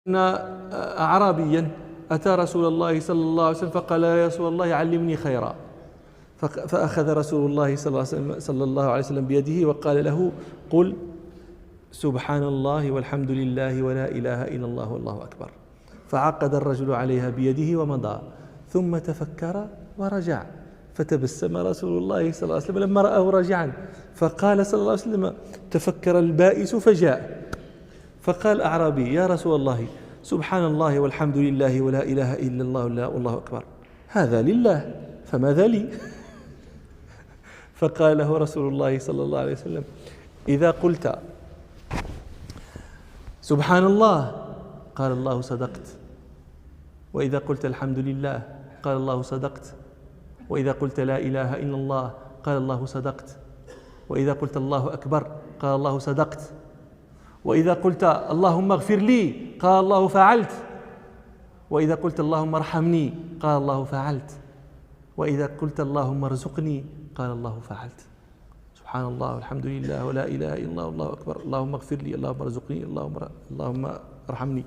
أن أعرابيا أتى رسول الله صلى الله عليه وسلم فقال: يا رسول الله علمني خيرا. فأخذ رسول الله صلى الله عليه وسلم بيده وقال له: قل سبحان الله والحمد لله ولا إله إلا الله والله أكبر. فعقد الرجل عليها بيده ومضى، ثم تفكر ورجع، فتبسم رسول الله صلى الله عليه وسلم لما رآه راجعا، فقال صلى الله عليه وسلم: تفكر البائس فجاء. فقال أعرابي: يا رسول الله، سبحان الله والحمد لله ولا إله إلا الله والله أكبر، هذا لله فماذا لي؟ فقال له رسول الله صلى الله عليه وسلم: إذا قلت سبحان الله قال الله صدقت، وإذا قلت الحمد لله قال الله صدقت، وإذا قلت لا إله إلا الله قال الله صدقت، وإذا قلت الله أكبر قال الله صدقت، وإذا قلت اللهم اغفر لي قال الله فعلت، وإذا قلت اللهم ارحمني قال الله فعلت، وإذا قلت اللهم ارزقني قال الله فعلت. سبحان الله والحمد لله ولا إله إلا الله والله أكبر، اللهم اغفر لي، اللهم ارزقني، اللهم ارحمني.